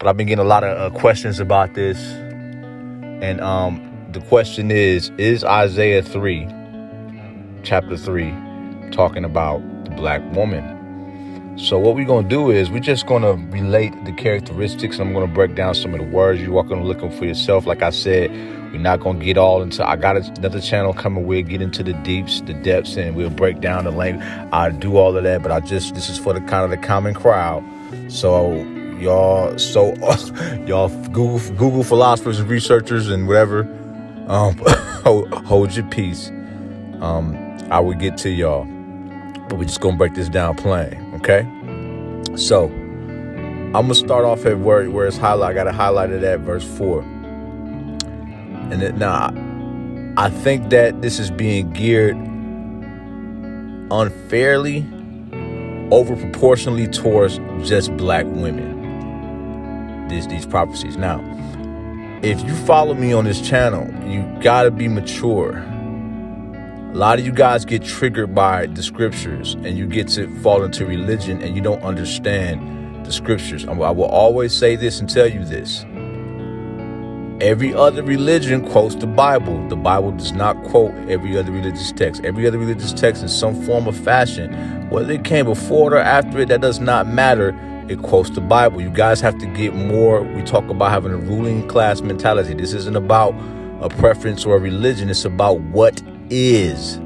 but I've been getting a lot of questions about this. And the question is Isaiah chapter 3, talking about the black woman? So what we're going to do is we're just going to relate the characteristics. I'm going to break down some of the words. You are going to look them for yourself. Like I said, we're not going to get all into, I got another channel coming. We'll get into the depths, and we'll break down the language. I do all of that, but this is for the kind of the common crowd. So y'all Google philosophers and researchers and whatever, hold your peace. I will get to y'all, but we're just going to break this down plain. Okay, so I'm gonna start off at where it's highlighted. I got it highlighted at verse 4. And now I think that this is being geared unfairly, over proportionally towards just black women. These prophecies. Now, if you follow me on this channel, you gotta be mature. A lot of you guys get triggered by the scriptures, and you get to fall into religion, and you don't understand the scriptures. I will always say this and tell you this. Every other religion quotes the Bible. The Bible does not quote every other religious text. Every other religious text in some form or fashion, whether it came before it or after it, that does not matter. It quotes the Bible. You guys have to get more. We talk about having a ruling class mentality. This isn't about a preference or a religion. It's about what is.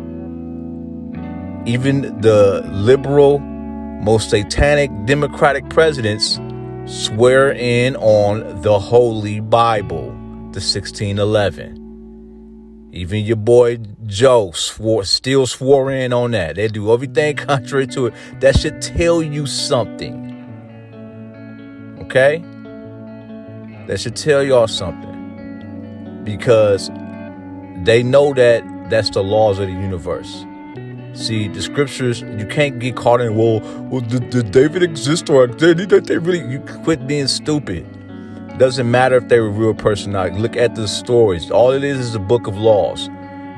Even the liberal, most satanic Democratic presidents swear in on the Holy Bible, the 1611. Even your boy Joe still swore in on that. They do everything contrary to it. That should tell you something. Okay? That should tell y'all something. Because they know that that's the laws of the universe. See, the scriptures, you can't get caught in, did David exist, or did they really? You quit being stupid. Doesn't matter if they were a real person or not. Look at the stories. All it is a book of laws.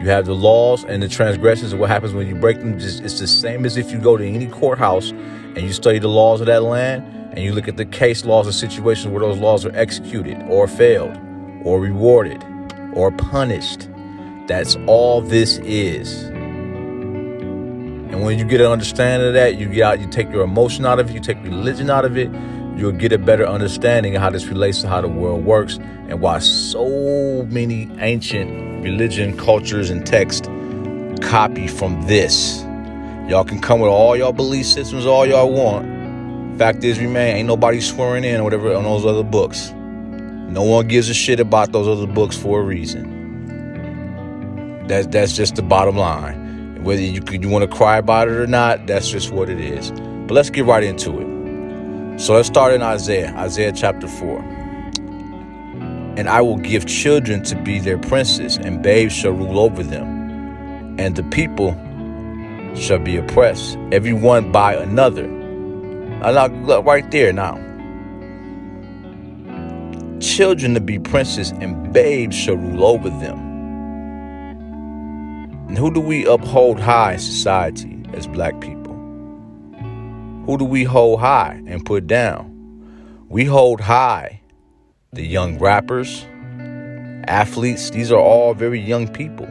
You have the laws and the transgressions of what happens when you break them. It's the same as if you go to any courthouse and you study the laws of that land, and you look at the case laws of situations where those laws are executed or failed or rewarded or punished. That's all this is. And when you get an understanding of that, you take your emotion out of it, you take religion out of it, you'll get a better understanding of how this relates to how the world works, and why so many ancient religion, cultures, and texts copy from this. Y'all can come with all y'all belief systems all y'all want. Fact is, ain't nobody swearing in or whatever on those other books. No one gives a shit about those other books for a reason. That's just the bottom line. Whether you want to cry about it or not, that's just what it is. But let's get right into it. So let's start in Isaiah chapter 4. And I will give children to be their princes, and babes shall rule over them. And the people shall be oppressed, every one by another. Look right there now. Children to be princes, and babes shall rule over them. And who do we uphold high in society as black people? Who do we hold high and put down? We hold high the young rappers, athletes. These are all very young people.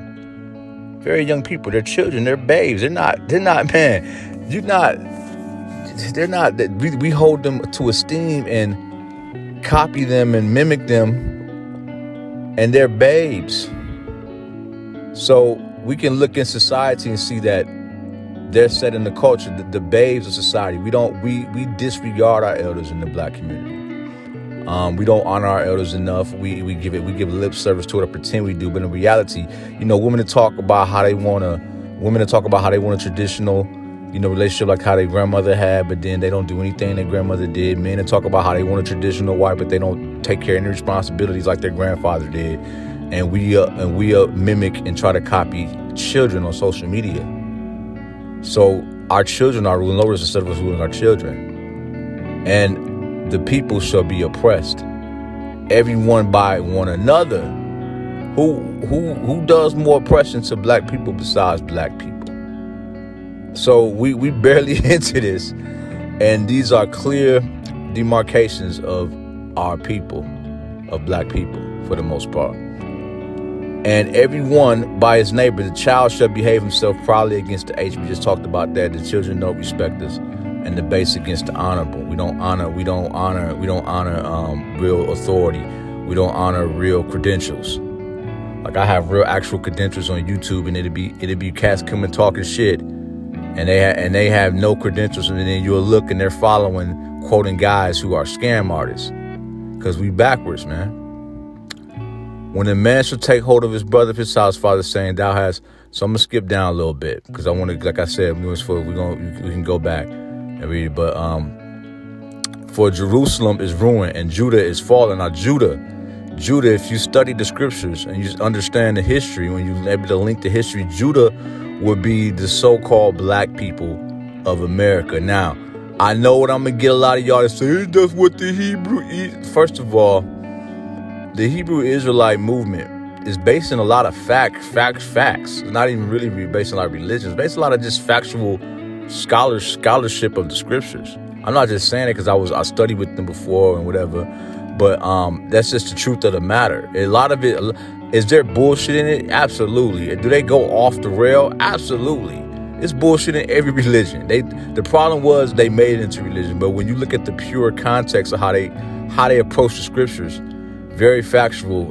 Very young people. They're children. They're babes. They're not, man. We hold them to esteem and copy them and mimic them. And they're babes. So we can look in society and see that they're set in the culture, the babes of society. We disregard our elders in the black community. We don't honor our elders enough. We give lip service to it or pretend we do, but in reality, women talk about how they want a traditional, relationship like how their grandmother had, but then they don't do anything their grandmother did. Men talk about how they want a traditional wife, but they don't take care of any responsibilities like their grandfather did. And we mimic and try to copy children on social media. So our children are ruling over us instead of us ruling our children. And the people shall be oppressed, everyone by one another. Who does more oppression to black people besides black people? So we barely into this, and these are clear demarcations of our people, of black people, for the most part. And everyone by his neighbor, the child shall behave himself proudly against the age. We just talked about that. The children don't respect us, and the base against the honorable. We don't honor real authority. We don't honor real credentials. Like, I have real actual credentials on YouTube, and it'd be cats coming talking shit, and they have no credentials, and then you'll look and they're following, quoting guys who are scam artists, because we backwards, man. When a man shall take hold of his brother of his house, father saying, thou hast. So I'm gonna skip down a little bit because I want to, like I said, we can go back and read it. But for Jerusalem is ruined and Judah is fallen. Now Judah, if you study the scriptures and you understand the history, when you're able to link the history, Judah would be the so-called black people of America. Now, I know what I'm gonna get a lot of y'all to say, that's what the Hebrew is. First of all, the Hebrew Israelite movement is based on a lot of facts. It's not even really based on a lot of religion. It's based on a lot of just factual scholarship of the scriptures. I'm not just saying it because I studied with them before and whatever, but that's just the truth of the matter. A lot of it, is there bullshit in it? Absolutely. Do they go off the rail? Absolutely. It's bullshit in every religion. The problem was they made it into religion, but when you look at the pure context of how they approach the scriptures, very factual,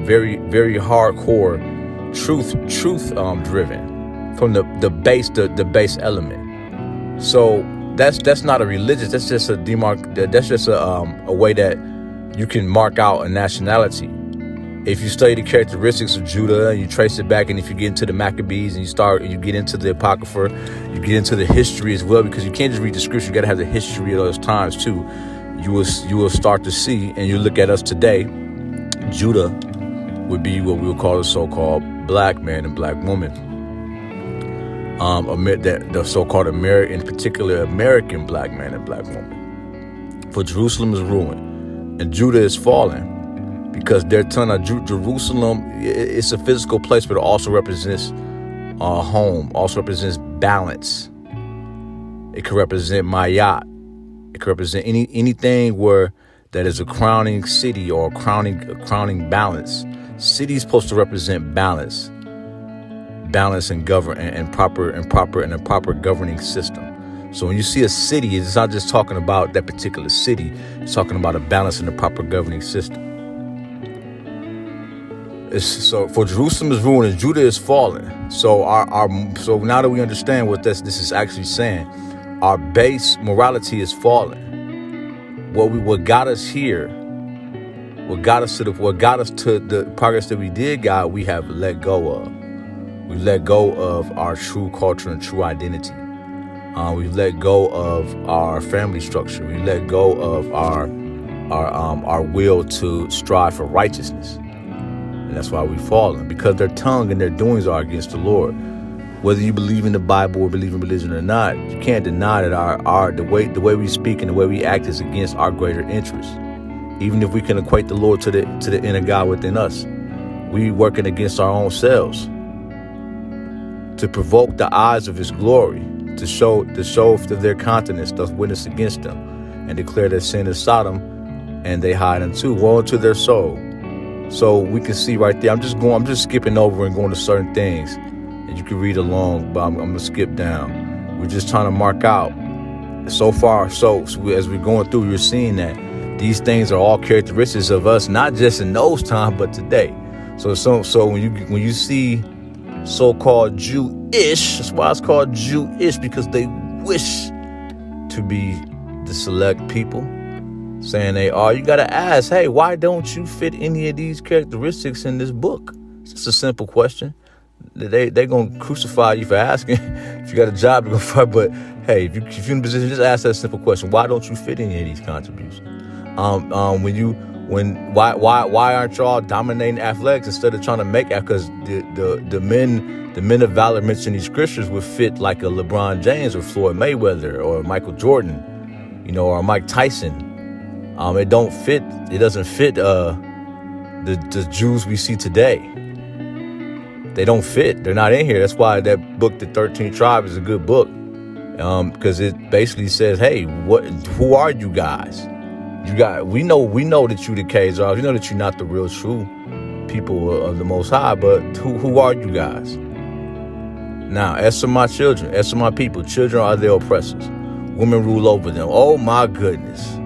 very, very hardcore, truth driven from the base element. So that's not a religious. That's just That's just a way that you can mark out a nationality. If you study the characteristics of Judah and you trace it back, and if you get into the Maccabees and you get into the Apocrypha, you get into the history as well, because you can't just read the scripture. You got to have the history of those times too. You will start to see, and you look at us today. Judah would be what we would call the so-called black man and black woman. The so-called American, in particular American black man and black woman. For Jerusalem is ruined and Judah is fallen, because their tongue of Jerusalem, it's a physical place, but it also represents a home, also represents balance. It could represent Mayat. It could represent anything where that is a crowning city or a crowning balance. City is supposed to represent balance and govern and a proper governing system. So when you see a city, it's not just talking about that particular city. It's talking about a balance and a proper governing system. So for Jerusalem is ruined and Judah is fallen. So so now that we understand what this is actually saying, our base morality is fallen. What got us here, what got us to the progress that we did, God, we have let go of. We let go of our true culture and true identity. We've let go of our family structure. We let go of our will to strive for righteousness, and that's why we've fallen, because their tongue and their doings are against the Lord. Whether you believe in the Bible or believe in religion or not, you can't deny that the way we speak and the way we act is against our greater interests. Even if we can equate the Lord to the inner God within us, we working against our own selves to provoke the eyes of His glory, to show of their countenance doth witness against them, and declare their sin is Sodom, and they hide unto woe unto their soul. So we can see right there. I'm just skipping over and going to certain things. And you can read along, but I'm going to skip down. We're just trying to mark out. So far, so as we're going through, you're seeing that these things are all characteristics of us, not just in those times, but today. So when you see so-called Jewish, that's why it's called Jewish, because they wish to be the select people, saying they are. You got to ask, hey, why don't you fit any of these characteristics in this book? It's just a simple question. They're going to crucify you for asking if you got a job to go fight. But hey, if you're in a position, just ask that simple question. Why don't you fit any of these contributions? Why aren't y'all dominating athletics instead of trying to make it? Because the men of valor mentioned in these scriptures would fit like a LeBron James or Floyd Mayweather or Michael Jordan, or Mike Tyson. It doesn't fit the Jews we see today. They don't fit. They're not in here. That's why that book, The 13th Tribe, is a good book, because it basically says, hey, who are you guys? we know that you decays are. We know that you're not the real true people of the Most High, but who are you guys? Now, as for my children, as for my people, children are their oppressors. Women rule over them. Oh my goodness.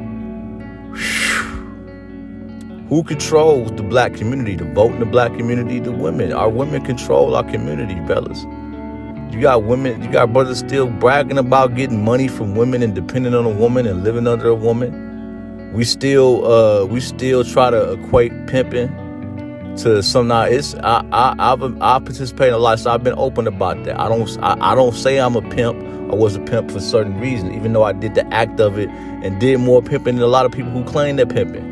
Who controls the black community? The vote in the black community? The women. Our women control our community, fellas. You got women, you got brothers still bragging about getting money from women and depending on a woman and living under a woman. We still try to equate pimping to some. Now I participate in a lot, so I've been open about that. I don't say I'm a pimp. I was a pimp for certain reasons, even though I did the act of it and did more pimping than a lot of people who claim they're pimping.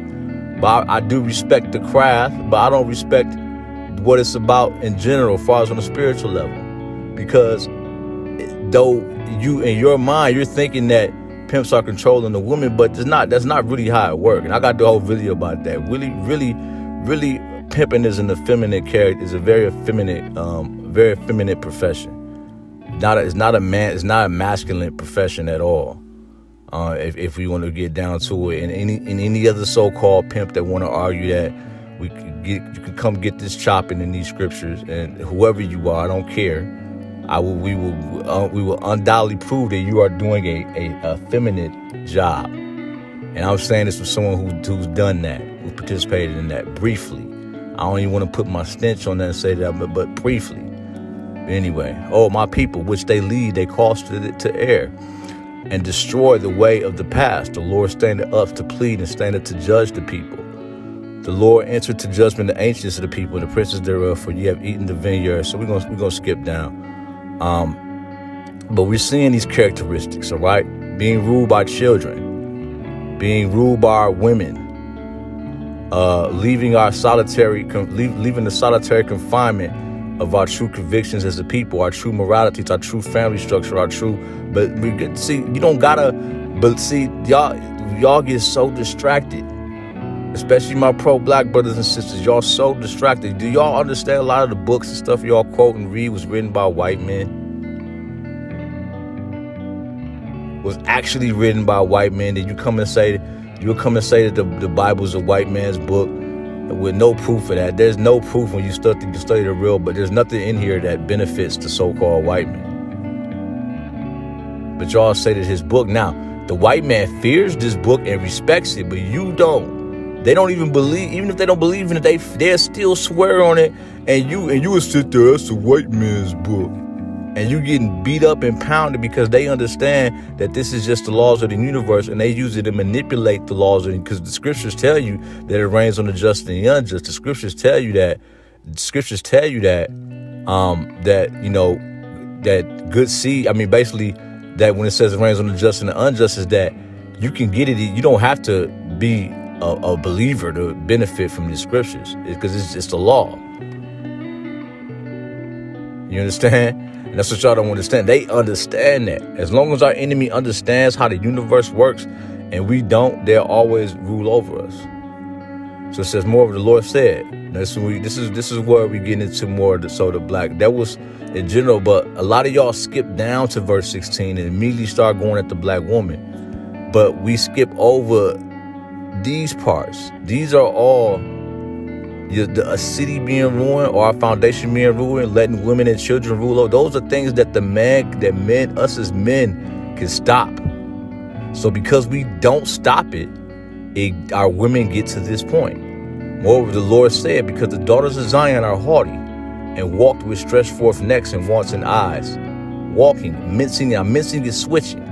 But I do respect the craft, but I don't respect what it's about in general, as far as on a spiritual level. Because though you, in your mind, you're thinking that pimps are controlling the women, but that's not really how it works. And I got the whole video about that. Really, pimping is an effeminate character, is a very effeminate profession. It's not a masculine profession at all. If we want to get down to it, and any other so-called pimp that want to argue that you can come get this chopping in these scriptures, and whoever you are, I don't care. We will undoubtedly prove that you are doing a feminine job. And I'm saying this from someone who's done that, who participated in that briefly. I don't even want to put my stench on that and say that, but briefly. Anyway, oh, my people, which they lead, they cause to err and destroy the way of the past. The Lord standeth up to plead and standeth to judge the people. The Lord entered to judgment the ancients of the people and the princes thereof, for ye have eaten the vineyard. So we're gonna skip down. But we're seeing these characteristics, all right? Being ruled by children, being ruled by our women, leaving the solitary confinement of our true convictions as a people, our true moralities, our true family structure, but we get see, you don't gotta, but see, y'all get so distracted, especially my pro-black brothers and sisters. Y'all so distracted. Do y'all understand a lot of the books and stuff y'all quote and read was written by white men? Was actually written by white men. That you'll come and say that the Bible's a white man's book with no proof of that. There's no proof when you study the real, but there's nothing in here that benefits the so-called white man. But y'all say that his book, now, the white man fears this book and respects it, but you don't. They don't even believe, even if they don't believe in it, they'll still swear on it, and you will sit there, that's a white man's book. And you getting beat up and pounded because they understand that this is just the laws of the universe, and they use it to manipulate the laws of it, because the scriptures tell you that it rains on the just and the unjust. The scriptures tell you that that good seed, basically that when it says it rains on the just and the unjust, is that you can get it. You don't have to be a believer to benefit from these scriptures, because it's just the law. You understand? And that's what y'all don't understand. They understand that. As long as our enemy understands how the universe works and we don't, they'll always rule over us. So it says, more of the Lord said. This is where we get into more of the black. That was in general, but a lot of y'all skip down to verse 16 and immediately start going at the black woman. But we skip over these parts. These are all a city being ruined, or our foundation being ruined, letting women and children rule over. Those are things that us as men can stop. So because we don't stop it, our women get to this point. Moreover, the Lord said, because the daughters of Zion are haughty and walked with stretched forth necks and wanton eyes, walking, mincing is switching.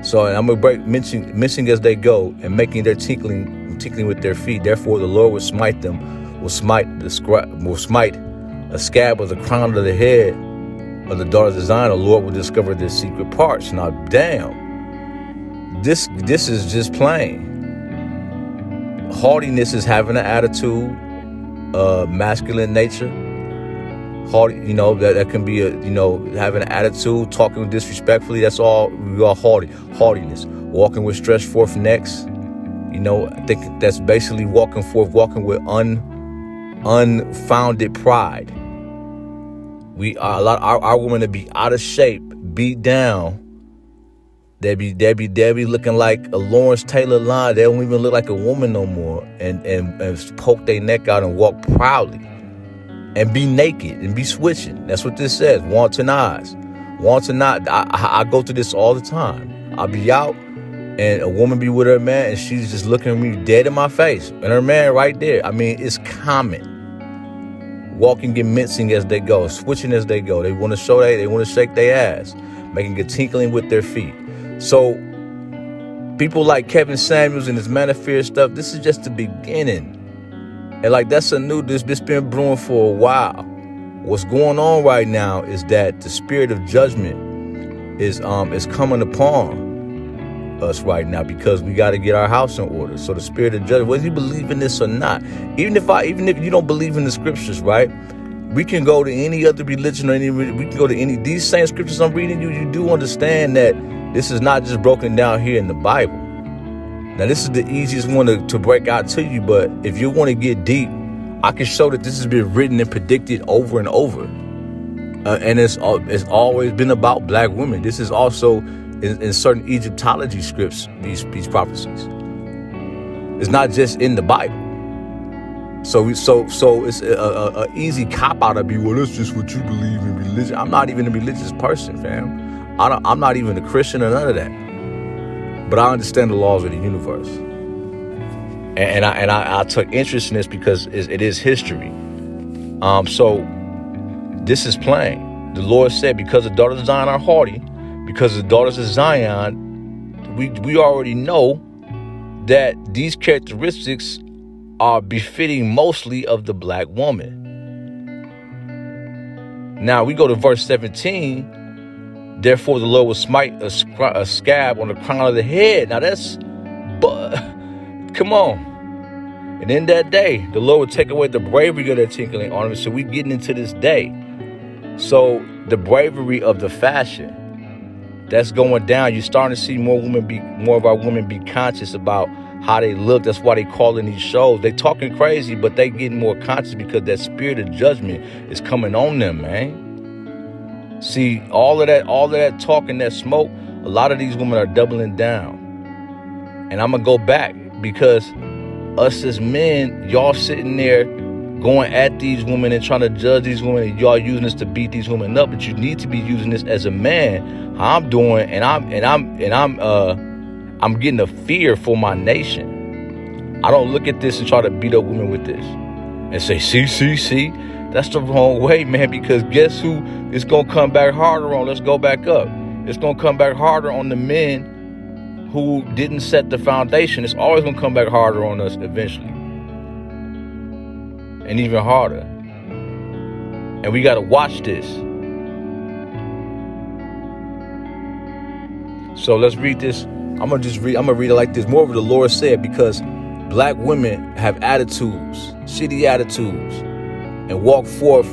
So I'm gonna break mincing as they go and making their tinkling with their feet. Therefore, the Lord will smite them. Will smite a scab of the crown of the head of the daughters of Zion. The Lord will discover their secret parts. Now, damn, this is just plain. Haughtiness is having an attitude, masculine nature. Haughty, that can be having an attitude, talking disrespectfully. That's all. We are haughtiness. Walking with stretched forth necks. I think that's basically walking with unfounded pride. We are our women to be out of shape, beat down, They be looking like a Lawrence Taylor line. They don't even look like a woman no more, and poke their neck out and walk proudly, and be naked and be switching. That's what this says. Wanton eyes, wanton not. I go through this all the time. I'll be out, and a woman be with her man, and she's just looking at me dead in my face, and her man right there. I mean, it's common. Walking and mincing as they go, switching as they go. They want to show they want to shake their ass, making a tinkling with their feet. So people like Kevin Samuels and his manifest stuff, this is just the beginning. And like that's this been brewing for a while. What's going on right now is that the spirit of judgment is coming upon us right now, because we got to get our house in order. So the spirit of judgment, whether you believe in this or not, even if you don't believe in the scriptures, right? We can go to any other religion, we can go to any, these same scriptures I'm reading you do understand that this is not just broken down here in the Bible. Now, this is the easiest one to break out to you, but if you want to get deep, I can show that this has been written and predicted over and over. And it's always been about black women. This is also in certain Egyptology scripts, these prophecies. It's not just in the Bible. So it's a easy cop-out to be, well, that's just what you believe in religion. I'm not even a religious person, fam. I'm not even a Christian or none of that. But I understand the laws of the universe. And I took interest in this because it is history. So this is plain. The Lord said, because the daughters of Zion are haughty, because the daughters of Zion, we already know that these characteristics are befitting mostly of the black woman. Now we go to verse 17. Therefore the Lord will smite a scab on the crown of the head. Now come on. And in that day, the Lord will take away the bravery of their tinkling ornaments. So we getting into this day. So the bravery of the fashion that's going down. You're starting to see more of our women be conscious about how they look. That's why they calling these shows. They talking crazy, but they getting more conscious because that spirit of judgment is coming on them, man. See, all of that talk and that smoke, a lot of these women are doubling down. And I'm going to go back, because us as men, y'all sitting there going at these women and trying to judge these women, and y'all using this to beat these women up. But you need to be using this as a man, how I'm doing, and I'm getting a fear for my nation. I don't look at this and try to beat up women with this and say, see. That's the wrong way, man, because guess who it's going to come back harder on? Let's go back up. It's going to come back harder on the men who didn't set the foundation. It's always going to come back harder on us eventually. And even harder. And we got to watch this. So let's read this. I'm going to read it like this. Moreover, the Lord said, because black women have attitudes, shitty attitudes, and walk forth,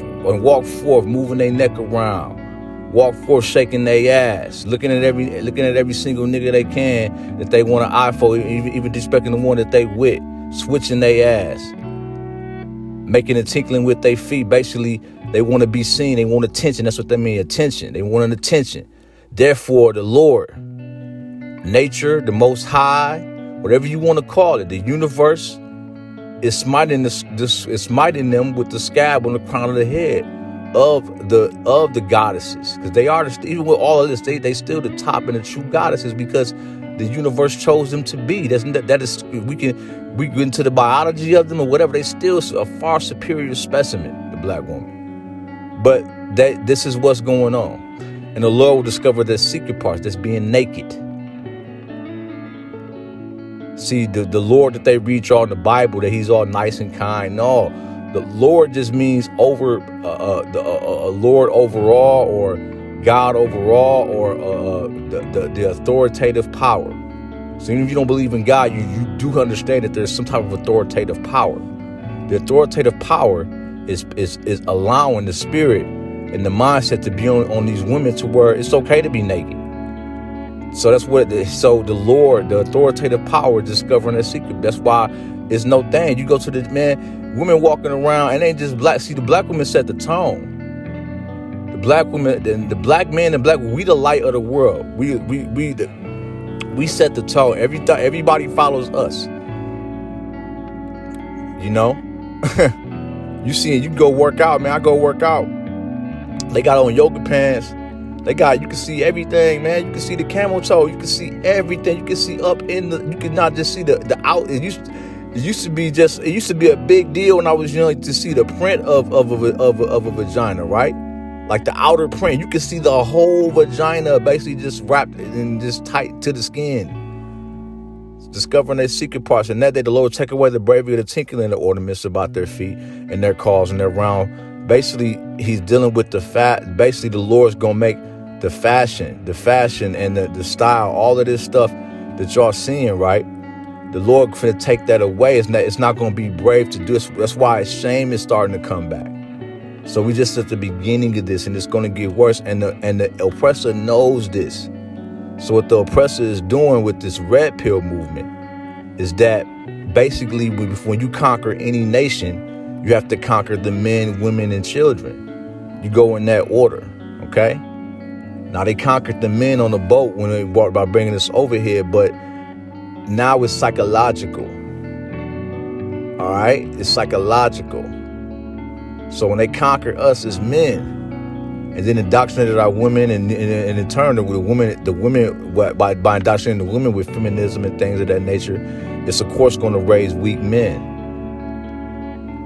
moving their neck around, walk forth, shaking their ass, looking at every single nigga they can that they want an eye for, even disrespecting the one that they with, switching their ass, making a tinkling with their feet. Basically, they want to be seen. They want attention. That's what they mean, attention. They want an attention. Therefore, the Lord, nature, the Most High, whatever you want to call it, the universe, is smiting them with the scab on the crown of the head of the goddesses, because they are even with all of this, they still the top and the true goddesses, because the universe chose them to be. That is we get into the biology of them or whatever. They still a far superior specimen, the black woman. But this is what's going on, and the Lord will discover their secret parts. That's being naked. See, the Lord that they read y'all in the Bible, that he's all nice and kind. No, the Lord just means over a Lord overall, or God overall, or the authoritative power. So even if you don't believe in God, you do understand that there's some type of authoritative power. The authoritative power is allowing the spirit and the mindset to be on these women to where it's okay to be naked. So that's what. So the Lord, the authoritative power, discovering that secret. That's why it's no thing. You go to the women walking around, and they ain't just black. See, the black women set the tone. The black women, the black men, and black. We the light of the world. We We set the tone. Everybody follows us. You know? You go work out, man. I go work out. They got on yoga pants. You can see everything, man. You can see the camel toe. You can see everything. You can see you can not just see the out. It used to be a big deal when I was young to see the print of a vagina, right? Like the outer print. You can see the whole vagina basically just wrapped and just tight to the skin. Discovering their secret parts. And that day the Lord take away the bravery of the tinkling the ornaments about their feet and their calls and their round. Basically, he's dealing with the fat. Basically, the Lord's going to make the fashion and the style, all of this stuff that y'all seeing, right? The Lord finna take that away. It's not going to be brave to do it. That's why shame is starting to come back. So we just at the beginning of this, and it's going to get worse. And the oppressor knows this. So what the oppressor is doing with this red pill movement is that basically when you conquer any nation, you have to conquer the men, women, and children. You go in that order, okay? Now, they conquered the men on the boat when they brought by bringing us over here, but now it's psychological, all right? It's psychological. So when they conquer us as men, and then indoctrinated our women, and in turn, the women by indoctrinating the women with feminism and things of that nature, it's of course going to raise weak men.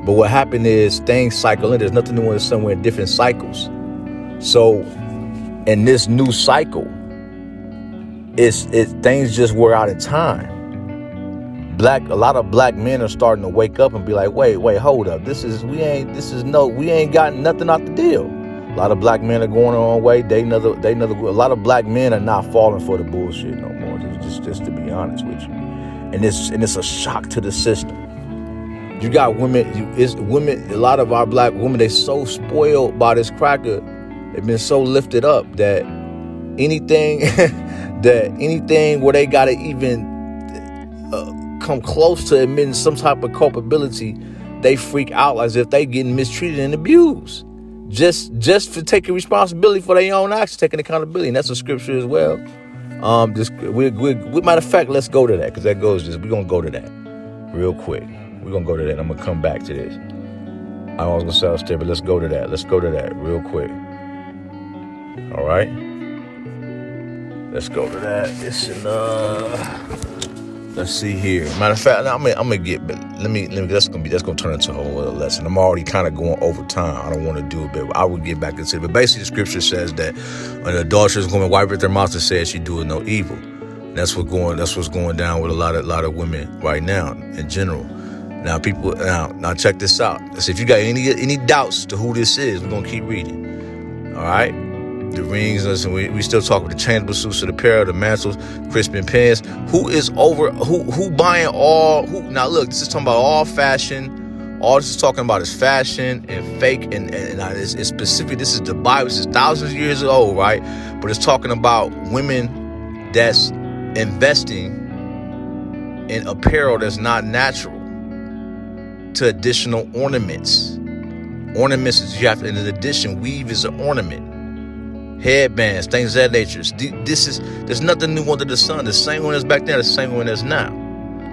But what happened is things cycle in. There's nothing new under the sun. We're in different cycles. So in this new cycle, things just wear out in time. A lot of black men are starting to wake up and be like, wait, hold up. We ain't got nothing out the deal. A lot of black men are going their own way. A lot of black men are not falling for the bullshit no more. Just to be honest with you, and it's a shock to the system. You got women. A lot of our black women, they so spoiled by this cracker. They've been so lifted up that anything where they gotta even come close to admitting some type of culpability, they freak out as if they getting mistreated and abused. Just for taking responsibility for their own actions, taking accountability. And that's a scripture as well. Matter of fact, let's go to that, because that goes we're going to go to that real quick. We're going to go to that. I'm going to come back to this. I was going to say I was there, but let's go to that. Let's go to that real quick. All right. Let's go to that. It's let's see here. Matter of fact, I'm gonna get. Let me. That's gonna turn into a whole other lesson. I'm already kind of going over time. I don't want to do it, but I will get back into it. But basically, the scripture says that an adulteress is going to wipe at their mouth and say she doeth no evil. And that's what's going down with a lot of women right now in general. Now, now check this out. So if you got any doubts to who this is, we're gonna keep reading. All right. The rings, listen, we still talk about the changeable suits of the apparel, the mantles, crisping pins. Who buying all? Now look, this is talking about all fashion. All this is talking about is fashion and fake, and it's specific. This is the Bible. This is thousands of years old, right? But it's talking about women that's investing in apparel that's not natural, to additional ornaments. Ornaments is you have to, in addition, weave is an ornament. Headbands, things of that nature. There's nothing new under the sun. The same one as back then, the same one as now.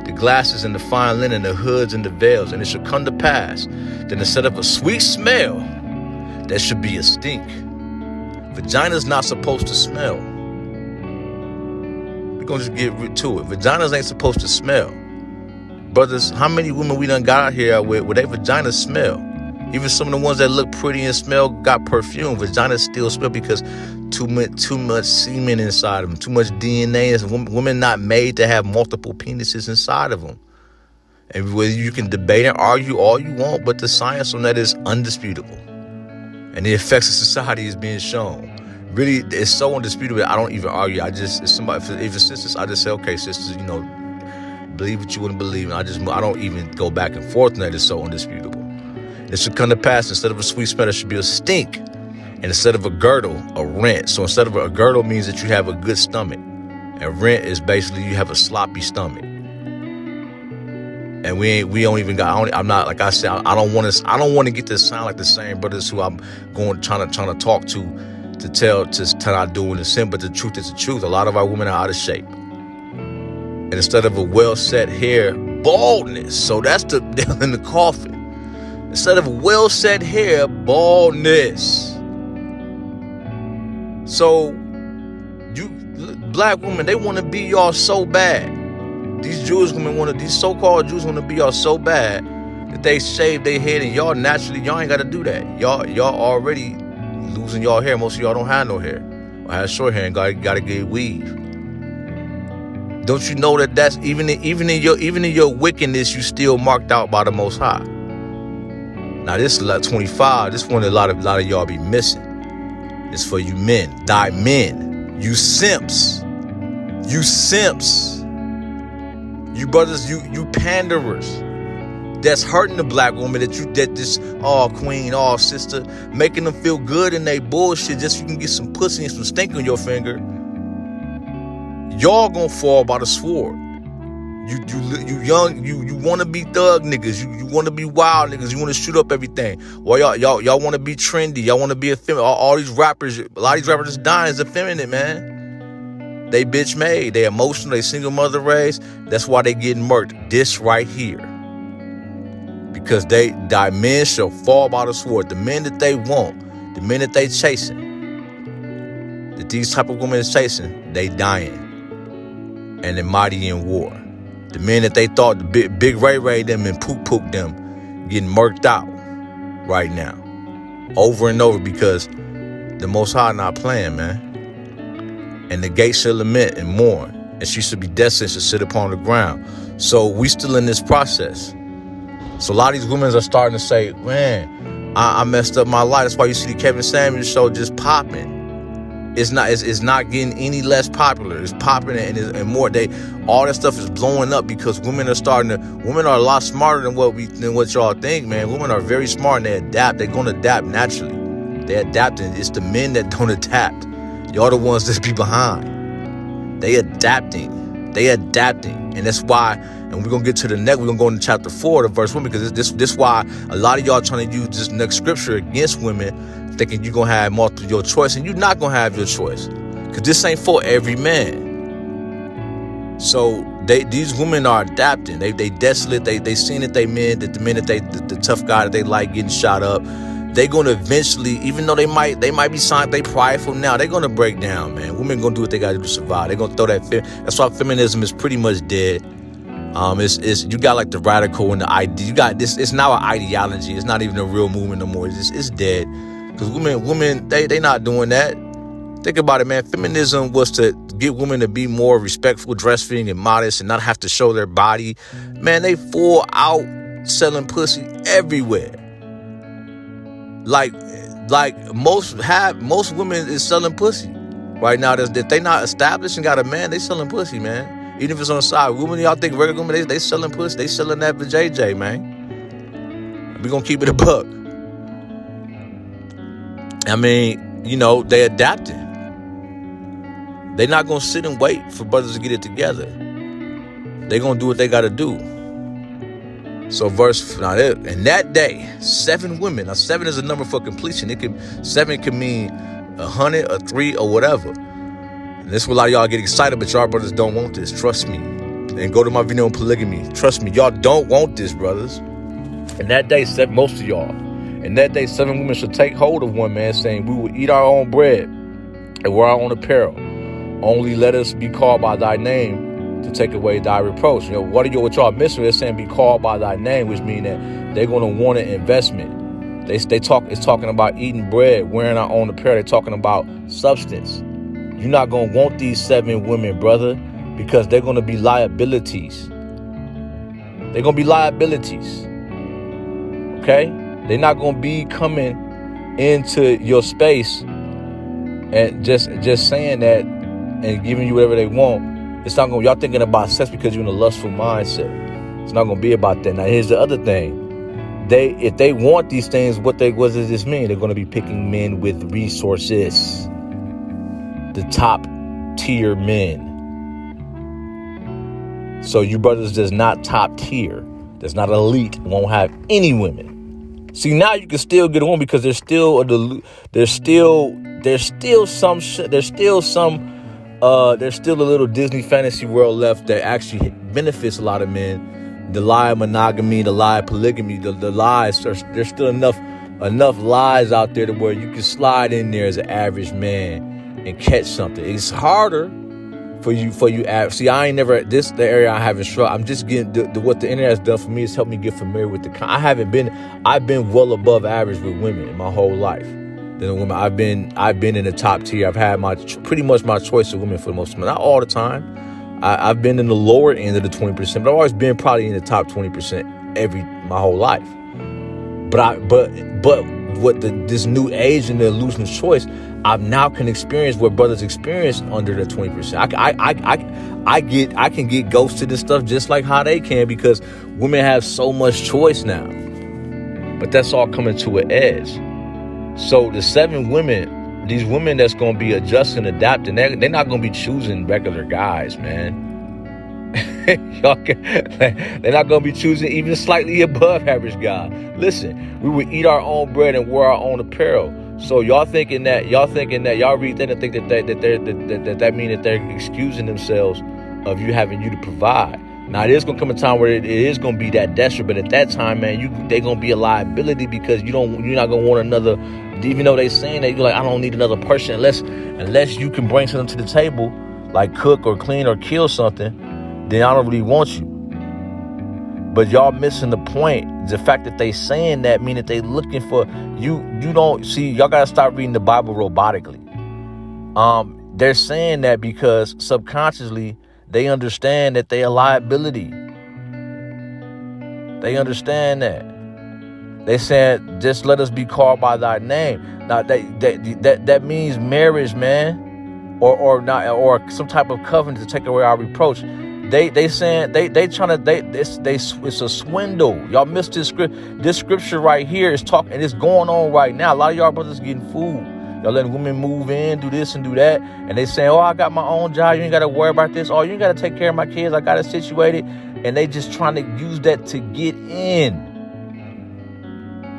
The glasses and the fine linen, the hoods and the veils. And it shall come to pass that instead of a sweet smell, there should be a stink. Vagina's not supposed to smell. We're going to just get to it. Vaginas ain't supposed to smell. Brothers, how many women we done got out here with where their vaginas smell? Even some of the ones that look pretty and smell got perfume. Vaginas still smell because too much semen inside of them, too much DNA. Women not made to have multiple penises inside of them. And whether you can debate and argue all you want, but the science on that is undisputable. And the effects of society is being shown. Really, it's so undisputable. I don't even argue. If it's sisters, I just say, okay, sisters, believe what you want to believe. And I don't even go back and forth on that. It's so undisputable. It should come to pass, instead of a sweet smell, there should be a stink. And instead of a girdle, a rent. So instead of a girdle means that you have a good stomach. And rent is basically you have a sloppy stomach. And we don't even got, I'm not, like I said, I don't want to get to sound like the same brothers who I'm trying to talk to not doing the sin, but the truth is the truth. A lot of our women are out of shape. And instead of a well-set hair, baldness. So that's the nail in the coffin. Instead of well-set hair, baldness. So you black women, they want to be y'all so bad. These Jewish women these so-called Jews want to be y'all so bad that they shave their head, and y'all ain't got to do that. Y'all already losing y'all hair. Most of y'all don't have no hair. Or have short hair and gotta get weave. Don't you know that that's even in your wickedness, you still marked out by the Most High? Now this is like 25. This one a lot of y'all be missing. It's for you men, men, you simps, you brothers, you panderers. That's hurting the black woman that this queen, sister, making them feel good in they bullshit just so you can get some pussy and some stink on your finger. Y'all gonna fall by the sword. You young, you want to be thug niggas. You want to be wild niggas. You want to shoot up everything. Well, y'all want to be trendy. Y'all want to be effeminate. All these rappers, a lot of these rappers just dying is effeminate, man. They bitch made. They emotional. They single mother raised. That's why they getting murked. This right here. Because thy men shall fall by the sword. The men that they want, the men that they chasing, that these type of women is chasing, they dying. And they're mighty in war. The men that they thought the big Ray them and pook them getting murked out right now. Over and over because the Most High not playing, man. And the gates shall lament and mourn. And she should be destined to sit upon the ground. So we still in this process. So a lot of these women are starting to say, man, I messed up my life. That's why you see the Kevin Samuels show just popping. It's not getting any less popular. It's popping and more. All that stuff is blowing up because women are a lot smarter than what y'all think, man. Women are very smart and they adapt. They're gonna adapt naturally. They're adapting. It's the men that don't adapt. Y'all the ones that be behind. They adapting. And that's why, and we're gonna get to the next, we're gonna go into chapter 4 to verse 1, because this why a lot of y'all trying to use this next scripture against women, thinking you're gonna have multiple your choice, and you're not gonna have your choice. Because this ain't for every man. So these women are adapting. They desolate, they seen that the men that the tough guy that they like getting shot up. They gonna eventually, even though they might be signed, they prideful now, they're gonna break down, man. Women gonna do what they gotta do to survive. They're gonna throw that that's why feminism is pretty much dead. It's you got like the radical and the idea. You got this, it's now an ideology. It's not even a real movement no more. It's dead. Because women, they not doing that. Think about it, man. Feminism was to get women to be more respectful, dress-fitting, and modest, and not have to show their body. Man, they full out selling pussy everywhere. Like most women is selling pussy right now. That they not established and got a man, they selling pussy, man. Even if it's on the side, women, y'all think regular women, they selling pussy, they selling that for JJ, man. We gonna keep it a buck. I mean, they adapting. They not gonna sit and wait for brothers to get it together. They gonna do what they gotta do. So in that day, 7 women. Now 7 is a number for completion. 7 can mean 100 or 3 or whatever. And this is what a lot of y'all get excited, but y'all brothers don't want this. Trust me. And go to my video on polygamy. Trust me, y'all don't want this, brothers. And that day, most of y'all. And that day, 7 women shall take hold of one man, saying, we will eat our own bread and wear our own apparel. Only let us be called by thy name to take away thy reproach. What y'all missing? They're saying be called by thy name, which means that they're going to want an investment. It's talking about eating bread, wearing our own apparel. They're talking about substance. You're not going to want these 7 women, brother, because they're going to be liabilities. They're going to be liabilities. Okay? They're not going to be coming into your space and just saying that and giving you whatever they want. It's not going. Y'all thinking about sex because you're in a lustful mindset. It's not going to be about that. Now, here's the other thing. If they want these things, what does this mean? They're going to be picking men with resources. The top tier men. So you brothers that's not top tier, that's not elite, won't have any women. See, now you can still get on because there's still some there's still a little Disney fantasy world left that actually benefits a lot of men. The lie of monogamy, the lie of polygamy, the lies. There's still enough lies out there to where you can slide in there as an average man and catch something. It's harder for you. See, I ain't never, the area I haven't struggled. I'm just getting, what the internet has done for me is help me get familiar with I've been well above average with women in my whole life. Than women. I've been in the top tier. I've had pretty much my choice of women for the most part. Not all the time. I've been in the lower end of the 20%, but I've always been probably in the top 20% my whole life. But what this new age and the illusion of choice, I now can experience what brothers experience under the 20%. I can get ghosted and stuff just like how they can, because women have so much choice now. But that's all coming to an edge. So the 7 women, these women that's going to be adjusting, adapting, they're not going to be choosing regular guys, man. They're not going to be choosing even slightly above average guy. Listen, we would eat our own bread and wear our own apparel. So y'all thinking that y'all read that and think that mean that they're excusing themselves of you having you to provide. Now, it is going to come a time where it is going to be that desperate, but at that time, man, they're going to be a liability, because you're not going to want another, even though they saying that you're like, I don't need another person unless you can bring something to the table, like cook or clean or kill something, then I don't really want you. But y'all missing the point. The fact that they saying that mean that they looking for you. You don't see, y'all got to stop reading the Bible robotically. They're saying that because subconsciously, they understand that they a liability. They understand that. They said, just let us be called by thy name. Now that means marriage, man, or some type of covenant to take away our reproach. They saying it's a swindle. Y'all missed this script. This scripture right here is talking, and it's going on right now. A lot of y'all brothers getting fooled. Y'all letting women move in, do this and do that. And they saying, oh, I got my own job. You ain't got to worry about this. Oh, you ain't got to take care of my kids. I got it situated. And they just trying to use that to get in.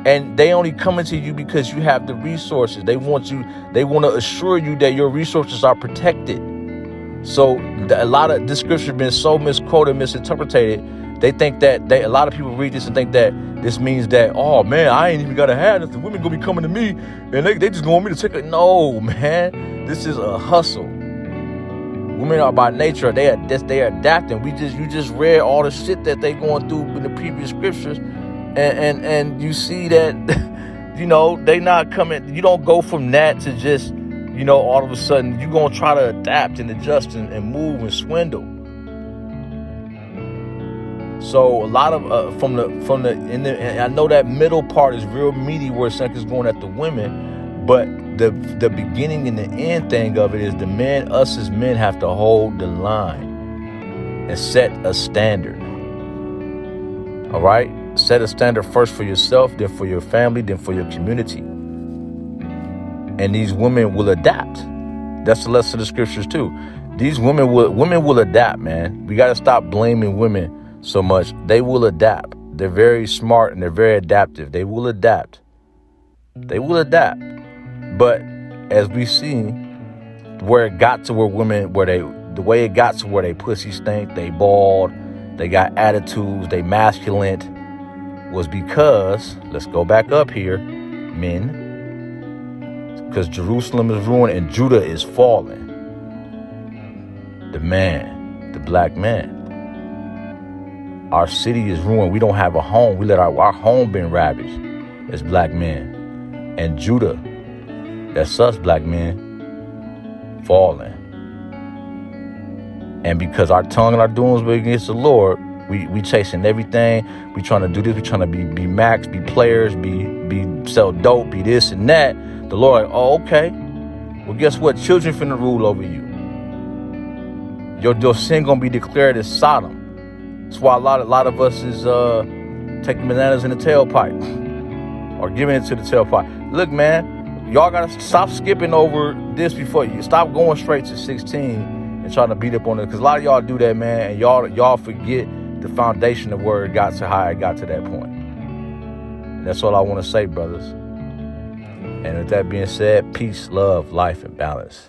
And they only coming to you because you have the resources. They want to assure you that your resources are protected. So a lot of this scripture been so misquoted, misinterpreted. They think that a lot of people read this and think that this means that, oh man, I ain't even gotta have nothing. Women gonna be coming to me and they just want me to take it. No, man, this is a hustle. Women are by nature, they are adapting. You just read all the shit that they going through in the previous scriptures, and you see that, they not coming. You don't go from that to just, all of a sudden you're gonna try to adapt and adjust and move and swindle. So a lot of I know that middle part is real meaty where it's going at the women, but the beginning and the end thing of it is us as men have to hold the line and set a standard. All right, set a standard first for yourself, then for your family, then for your community. And these women will adapt. That's the lesson of the scriptures too. These women will adapt, man. We got to stop blaming women so much. They will adapt. They're very smart and they're very adaptive. They will adapt. But as we see, where it got to where women, the way it got to where they pussy stink, they bald, they got attitudes, they masculine, was because, let's go back up here, men, because Jerusalem is ruined and Judah is falling. The black man. Our city is ruined. We don't have a home. We let our home been ravaged as black men. And Judah, that's us black men, falling. And because our tongue and our doings were against the Lord, we chasing everything. We trying to do this. We trying to be max, be players, be sell dope, be this and that. The Lord, okay. Well, guess what? Children finna rule over you. Your sin gonna be declared as Sodom. That's why a lot of us is taking bananas in the tailpipe or giving it to the tailpipe. Look, man, y'all gotta stop skipping over this before you stop going straight to 16 and trying to beat up on it. Because a lot of y'all do that, man, and y'all forget the foundation of where it got to, how it got to that point. And that's all I want to say, brothers. And with that being said, peace, love, life, and balance.